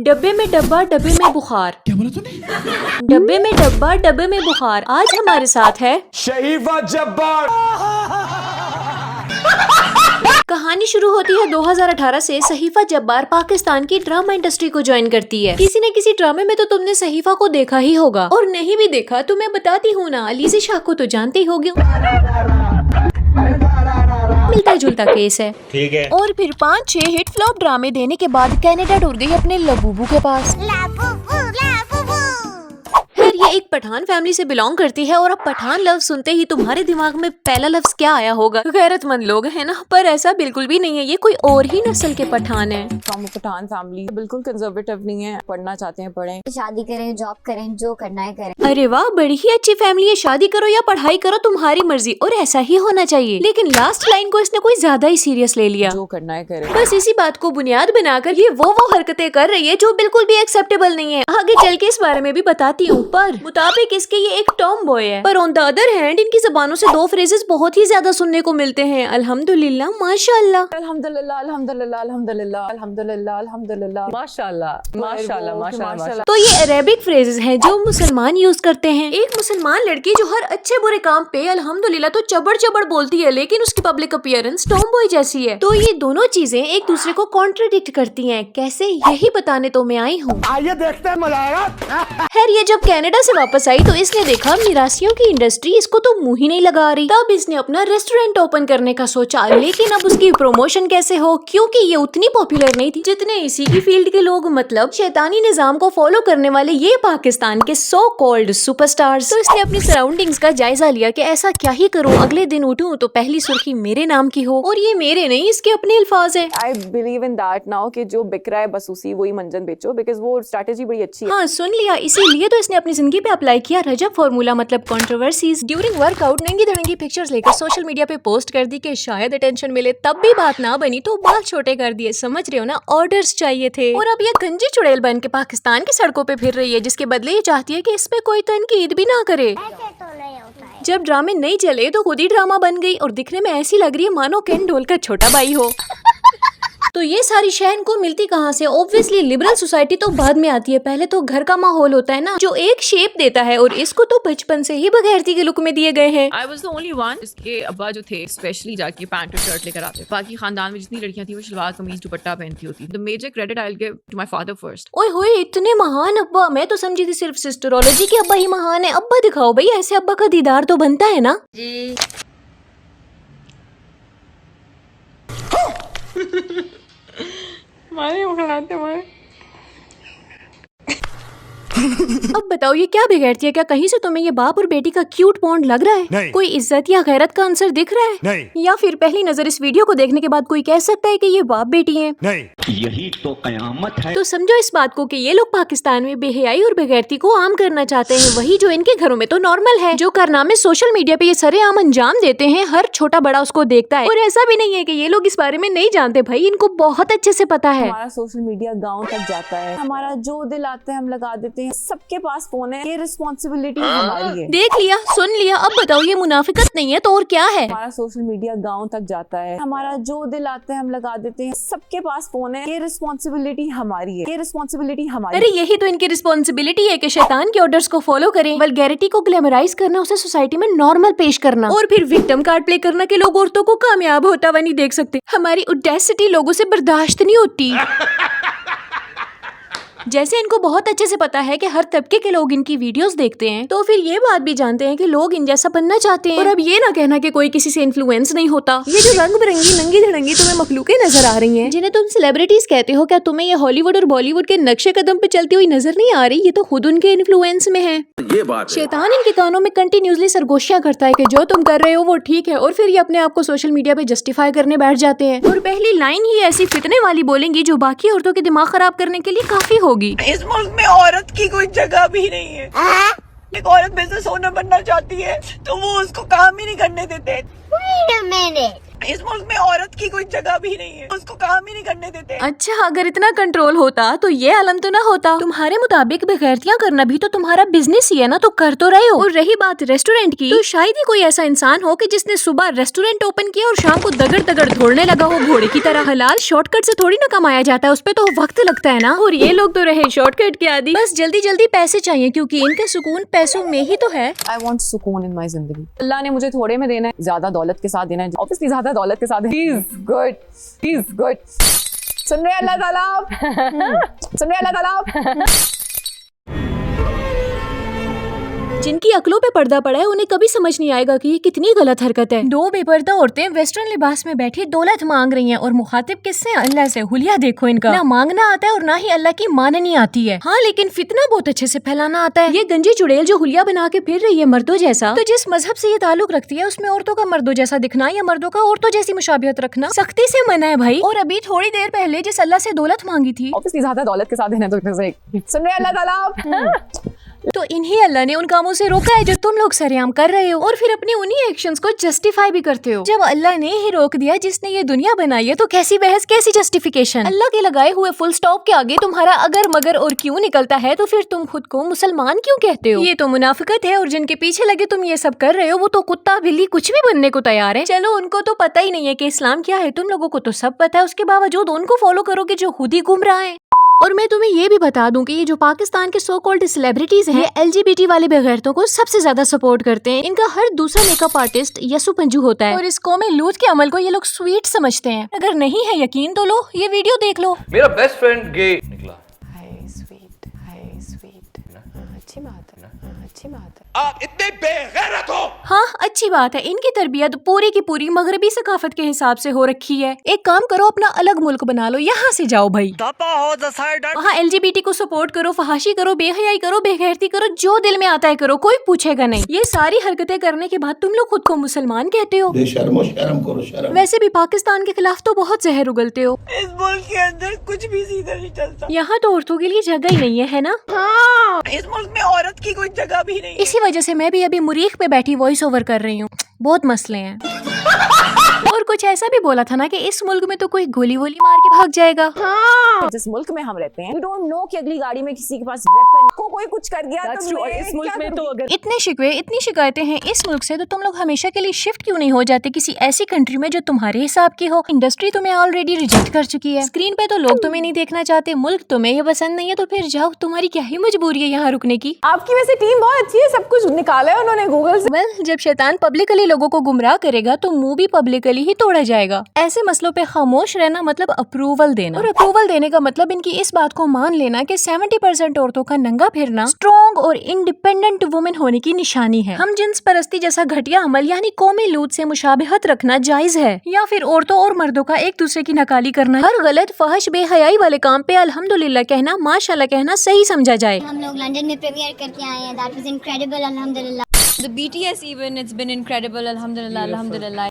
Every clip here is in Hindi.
डब्बे में डब्बा डब्बे में बुखार। क्या बोला तूने? डब्बे में डब्बा डब्बे में बुखार। आज हमारे साथ है शहीफा जब्बार। कहानी शुरू होती है 2018 से। सहीफा जब्बार पाकिस्तान की ड्रामा इंडस्ट्री को ज्वाइन करती है। किसी न किसी ड्रामे में तो तुमने सहीफा को देखा ही होगा, और नहीं भी देखा तो मैं बताती हूँ ना, अलीज़े शाह को तो जानते ही होगे। मिलता जुलता केस है, ठीक है। और फिर 5-6 हिट फ्लॉप ड्रामे देने के बाद कनाडा टूर गई अपने लबूबू के पास। खैर ये एक पठान फैमिली से बिलोंग करती है, और अब पठान लफ्ज सुनते ही तुम्हारे दिमाग में पहला लफ्ज क्या आया होगा? गैरतमंद लोग है ना, पर ऐसा बिल्कुल भी नहीं है। ये कोई और ही नस्ल के पठान है। फ्रॉम पठान फैमिली, बिल्कुल कंजर्वेटिव नहीं है। पढ़ना चाहते हैं पढ़ें, शादी करें, जॉब करें, जो करना है करें। अरे वाह, बड़ी ही अच्छी फैमिली है। शादी करो या पढ़ाई करो, तुम्हारी मर्जी, और ऐसा ही होना चाहिए। लेकिन लास्ट लाइन को इसने कोई ज्यादा ही सीरियस ले लिया। जो करना है करें। बस इसी बात को बुनियाद बनाकर ये वो हरकतें कर रही है जो बिल्कुल भी एक्सेप्टेबल नहीं है। आगे चल के इस बारे में भी बताती हूँ, पर मुताबिक इसके ये एक टॉम बॉय है। पर ऑन द अदर हैंड इनकी जबानों से 2 फ्रेजेस बहुत ही ज्यादा सुनने को मिलते हैं, अल्हम्दुलिल्लाह, माशाल्लाह। अल्हम्दुलिल्लाह, अल्हम्दुलिल्लाह, अल्हम्दुलिल्लाह, अल्हम्दुलिल्लाह, अल्हम्दुलिल्लाह, माशाल्लाह, माशाल्लाह, माशाल्लाह। तो ये अरेबिक फ्रेजेस हैं जो मुसलमान यूज करते हैं। एक मुसलमान लड़की जो हर अच्छे बुरे काम पे अल्हम्दुलिल्लाह तो चबड़ चबड़ बोलती है, लेकिन उसकी पब्लिक अपीयरेंस टॉम बॉय जैसी है। तो ये दोनों चीजें एक दूसरे को कॉन्ट्रडिक्ट करती हैं। कैसे, यही बताने तो मैं आई हूँ। आइए देखते हैं, मजा आएगा। खैर ये जब कनाडा से वापस आई तो इसने देखा मिरासियों की इंडस्ट्री इसको तो मुंह ही नहीं लगा रही। तब इसने अपना रेस्टोरेंट ओपन करने का सोचा, लेकिन अब उसकी प्रमोशन कैसे हो, क्योंकि ये उतनी पॉपुलर नहीं थी जितने इसी की फील्ड के लोग, मतलब शैतानी निजाम को फॉलो करने वाले ये पाकिस्तान के सो कॉल्ड सुपरस्टार्स। तो इसने अपनी सराउंडिंग्स का जायजा लिया कि ऐसा क्या ही करूं, अगले दिन उठूं तो पहली सुर्खी मेरे नाम की हो। और ये मेरे नहीं, इसके अपने अल्फाज है। I believe in that now कि जो बिक रहा है बस उसी वही मंजन बेचो, बिकॉज वो स्ट्रेटेजी बड़ी अच्छी है। हाँ सुन लिया, इसीलिए तो इसने अपनी जिंदगी पे अप्लाई किया रजब फॉर्मूला, मतलब कंट्रोवर्सीज। ड्यूरिंग वर्कआउट नंगी धड़ंगी पिक्चर्स लेकर सोशल मीडिया पे पोस्ट कर दी कि शायद अटेंशन मिले, तब भी बात ना बनी तो बाल छोटे कर दिए। समझ रहे हो ना, ऑर्डर्स चाहिए थे। और अब ये गंजी चुड़ैल बन के पाकिस्तान की सड़कों पे फिर रही है, जिसके बदले ये चाहती है कि इस पे कोई तनकीद भी ना करे। जब ड्रामे नहीं चले तो खुद ही ड्रामा बन गई, और दिखने में ऐसी लग रही है मानो केन ढोल का छोटा भाई हो। तो ये सारी शय इनको मिलती कहाँ से? ऑब्वियसली लिबरल सोसाइटी तो बाद में आती है, पहले तो घर का माहौल होता है ना, जो एक शेप देता है, और इसको तो बचपन से ही बगैरती के लुक में दिए गए हैं। I was the only one जिसके अब्बा जो थे स्पेशली जाके पैंट और शर्ट लेकर आते। बाकी खानदान में जितनी लड़कियां थी वो शलवार कमीज दुपट्टा पहनती होती। The major credit I'll give to my father first. ओए होए, इतने महान अब्बा! मैं तो समझी थी सिर्फ सिस्टरोलॉजी के अब्बा ही महान है। अब्बा दिखाओ भाई, ऐसे अब्बा का दीदार तो बनता है ना जी। अब बताओ ये क्या बिगड़ती है? क्या कहीं से तुम्हें ये बाप और बेटी का क्यूट बॉन्ड लग रहा है? नहीं। कोई इज्जत या गैरत का आंसर दिख रहा है? नहीं। या फिर पहली नजर इस वीडियो को देखने के बाद कोई कह सकता है कि ये बाप बेटी हैं? नहीं। यही तो कयामत है। तो समझो इस बात को कि ये लोग पाकिस्तान में बेहयाई और बेगैरती को आम करना चाहते हैं, वही जो इनके घरों में तो नॉर्मल है। जो कारनामे सोशल मीडिया पे ये सरेआम अंजाम देते हैं, हर छोटा बड़ा उसको देखता है। और ऐसा भी नहीं है कि ये लोग इस बारे में नहीं जानते, भाई इनको बहुत अच्छे से पता है। हमारा सोशल मीडिया गांव तक जाता है, हमारा जो दिल आता है हम लगा देते हैं। सबके पास फोन है, ये रिस्पॉन्सिबिलिटी हमारी है। देख लिया, सुन लिया। अब बताओ ये मुनाफिकत नहीं है तो और क्या है? हमारा सोशल मीडिया गांव तक जाता है, हमारा जो दिल आता है हम लगा देते हैं। सबके पास फोन है, ये रिस्पॉन्सिबिलिटी हमारी है, ये रिस्पॉन्सिबिलिटी हमारी। अरे यही तो इनकी रिस्पॉन्सिबिलिटी है कि शैतान के ऑर्डर्स को फॉलो करें, वल्गैरिटी को ग्लैमराइज करना, उसे सोसाइटी में नॉर्मल पेश करना, और फिर विक्टिम कार्ड प्ले करना कि लोग औरतों को कामयाब होता हुआ नहीं देख सकते। हमारी ऑडेसिटी लोगों से बर्दाश्त नहीं होती। जैसे इनको बहुत अच्छे से पता है कि हर तबके के लोग इनकी वीडियोस देखते हैं, तो फिर ये बात भी जानते हैं कि लोग इन जैसा बनना चाहते हैं। और अब ये ना कहना कि कोई किसी से इन्फ्लुएंस नहीं होता। ये जो रंग बिरंगी नंगी धड़ंगी तुम्हें मखलूकें नजर आ रही हैं, जिन्हें तुम सेलिब्रिटीज कहते हो, क्या तुम्हें ये हॉलीवुड और बॉलीवुड के नक्शे कदम पे चलती हुई नजर नहीं आ रही? ये तो खुद उनके इन्फ्लुएंस में है। ये बात है। शैतान इनके कानों में कंटिन्यूसली सरगोशियां करता है कि जो तुम कर रहे हो वो ठीक है, और फिर ये अपने आप को सोशल मीडिया पे जस्टिफाई करने बैठ जाते हैं, और पहली लाइन ही ऐसी फितने वाली बोलेंगी जो बाकी औरतों के दिमाग खराब करने के लिए काफी होगी। इस मुल्क में औरत की कोई जगह भी नहीं है। एक औरत बिजनेस ओनर बनना चाहती है तो वो उसको काम ही नहीं करने देते। Wait a minute. इस मुल्क में औरत की कोई जगह भी नहीं है, उसको काम ही नहीं करने देते। अच्छा, अगर इतना कंट्रोल होता तो ये आलम तो ना होता। तुम्हारे मुताबिक बेगैरतियां करना भी तो तुम्हारा बिजनेस ही है ना, तो कर तो रहे हो। और रही बात रेस्टोरेंट की, तो शायद ही कोई ऐसा इंसान हो कि जिसने सुबह रेस्टोरेंट ओपन किया और शाम को दगड़ दगड़ दौड़ने लगा हो घोड़े की तरह। हलाल शॉर्टकट से थोड़ी ना कमाया जाता है, उस पे तो वक्त लगता है ना। और ये लोग तो रहे शॉर्टकट के आदी, बस जल्दी जल्दी पैसे चाहिए, क्योंकि इनका सुकून पैसों में ही तो है। आई वॉन्ट सुकून इन माई जिंदगी। अल्लाह ने मुझे थोड़े में देना है, ज्यादा दौलत के साथ देना है। ऑब्वियसली ज्यादा दौलत के साथ गुड। सुन रहे अल्लाह ताला आप? सुन रहे अल्लाह ताला आप? जिनकी अकलों पे पर्दा पड़ा है उन्हें कभी समझ नहीं आएगा कि ये कितनी गलत हरकत है। दो बेपर्दा औरतें वेस्टर्न लिबास में बैठी दौलत मांग रही हैं और मुखातिब किससे? अल्लाह से। हुलिया देखो इनका, ना मांगना आता है और ना ही अल्लाह की माननी आती है। हाँ, लेकिन फितना बहुत अच्छे से फैलाना आता है। ये गंजी चुड़ैल जो हुलिया बना के फिर रही है मर्दों जैसा, तो जिस मजहब से ये ताल्लुक रखती है उसमें औरतों का मर्दों जैसा दिखना या मर्दों का औरतों जैसी मुशाबियत रखना सख्ती से मना है भाई। और अभी थोड़ी देर पहले जिस अल्लाह से दौलत मांगी थी, ऑब्वियसली ज्यादा दौलत के साथ देना है, तो सुन रहे अल्लाह ताला आप? तो इन्हीं अल्लाह ने उन कामों से रोका है जो तुम लोग सरेआम कर रहे हो, और फिर अपने उन्हीं एक्शंस को जस्टिफाई भी करते हो। जब अल्लाह ने ही रोक दिया जिसने ये दुनिया बनाई है, तो कैसी बहस, कैसी जस्टिफिकेशन? अल्लाह के लगाए हुए फुल स्टॉप के आगे तुम्हारा अगर मगर और क्यों निकलता है, तो फिर तुम खुद को मुसलमान क्यों कहते हो? ये तो मुनाफिकत है। और जिनके पीछे लगे तुम ये सब कर रहे हो, वो तो कुत्ता बिल्ली कुछ भी बनने को तैयार है। चलो, उनको तो पता ही नहीं है कि इस्लाम क्या है, तुम लोगों को तो सब पता है। उसके बावजूद उनको फॉलो करोगे जो खुद ही गुम रहा है। और मैं तुम्हें ये भी बता दूं कि ये जो पाकिस्तान के सो कॉल्ड सेलिब्रिटीज हैं, LGBT वाले बेगैरतों को सबसे ज्यादा सपोर्ट करते हैं। इनका हर दूसरा मेकअप आर्टिस्ट यसु पंजू होता है, और इस कौमे लूत के अमल को ये लोग स्वीट समझते हैं। अगर नहीं है यकीन तो लो, ये वीडियो देख लो। मेरा बेस्ट फ्रेंड गे निकला। अच्छी बात है। आप इतने बेगैरत हो। हाँ, अच्छी बात है। इनकी तरबियत पूरी की पूरी मगरबी सकाफत के हिसाब से हो रखी है। एक काम करो, अपना अलग मुल्क बना लो, यहाँ से जाओ भाई। वहाँ LGBT को सपोर्ट करो, फहाशी करो, बेहयाई करो, बेगैरती करो, जो दिल में आता है करो, कोई पूछेगा नहीं। ये सारी हरकतें करने के बाद तुम लोग खुद को मुसलमान कहते हो। शर्म करो शर्म। वैसे भी पाकिस्तान के खिलाफ तो बहुत जहर उगलते हो। इस मुल्क के अंदर कुछ भी सीधा नहीं चलता। यहाँ तो औरतों के लिए जगह ही नहीं है ना? हाँ, इस मुल्क में औरत की कोई जगह भी नहीं है। इसी वजह से मैं भी अभी मुरीख पे बैठी वॉइस ओवर कर रही हूँ। बहुत मसले हैं। और कुछ ऐसा भी बोला था ना कि इस मुल्क में तो कोई गोली वोली मार के भाग जाएगा। हाँ। जिस मुल्क में हम रहते हैं, we don't know कि अगली गाड़ी में किसी के पास वेपन को कोई कुछ कर गया तो इस मुल्क में तो अगर इतने शिकवे, इतनी शिकायतें हैं इस मुल्क से, तो तुम लोग हमेशा के लिए शिफ्ट क्यों नहीं हो जाते किसी ऐसी कंट्री में जो तुम्हारे हिसाब की हो? इंडस्ट्री तुम्हें ऑलरेडी रिजेक्ट कर चुकी है, स्क्रीन पे तो लोग तुम्हें नहीं देखना चाहते, मुल्क तुम्हें ये पसंद नहीं है, तो फिर जाओ, तुम्हारी क्या ही मजबूरी है यहाँ रुकने की? आपकी वैसे टीम बहुत अच्छी है, सब कुछ निकाला है उन्होंने गूगल से। वेल, जब शैतान पब्लिकली लोगों को गुमराह करेगा तो मुंह भी पब्लिकली ही तोड़ा जाएगा। ऐसे मसलों पे खामोश रहना मतलब अप्रूवल देना, और अप्रूवल देने का मतलब इनकी इस बात को मान लेना कि 70% औरतों का नंगा फिरना स्ट्रॉन्ग और इंडिपेंडेंट वुमेन होने की निशानी है। हम जिन्स परस्ती जैसा घटिया अमल यानी कौमी लूट से मुशाबिहत रखना जायज है, या फिर औरतों और मर्दों का एक दूसरे की नकाली करना, हर गलत फहश बेहयाई वाले काम पे अल्हम्दुलिल्लाह कहना, माशाल्लाह कहना सही समझा जाए। हम लोग लंदन में प्रीमियर करके आए हैं, दैट वाज इनक्रेडिबल, अल्हम्दुलिल्लाह। The BTS even, it's been incredible, alhamdulillah, alhamdulillah.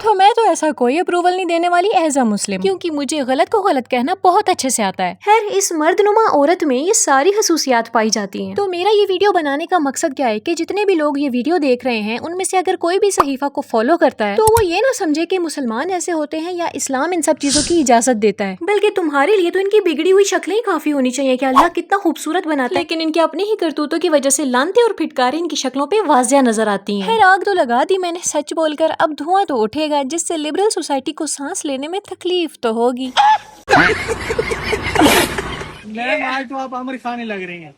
तो मैं तो ऐसा कोई अप्रूवल नहीं देने वाली एज अ मुस्लिम, क्योंकि मुझे गलत को गलत कहना बहुत अच्छे से आता है। खैर, इस मर्दनुमा औरत में ये सारी खसूसियात पाई जाती हैं। तो मेरा ये वीडियो बनाने का मकसद क्या है कि जितने भी लोग ये वीडियो देख रहे हैं, उनमें से अगर कोई भी सहीफा को फॉलो करता है, तो वो ये ना समझे कि मुसलमान ऐसे होते हैं या इस्लाम इन सब चीजों की इजाजत देता है, बल्कि तुम्हारे लिए तो इनकी बिगड़ी हुई शक्लें ही काफी होनी चाहिए कि अल्लाह कितना खूबसूरत बनाता है, लेकिन इनके अपनी ही करतूतों की वजह से लानते और फिटकारे इनकी शक्लों पे वाजिया नजर आती हैं। खैर, आग तो लगा दी मैंने सच बोलकर, अब धुआं तो उठेगा, जिससे लिबरल सोसाइटी को सांस लेने में तकलीफ तो होगी। मैम आज तो आप आमिर खान ही लग रही हैं।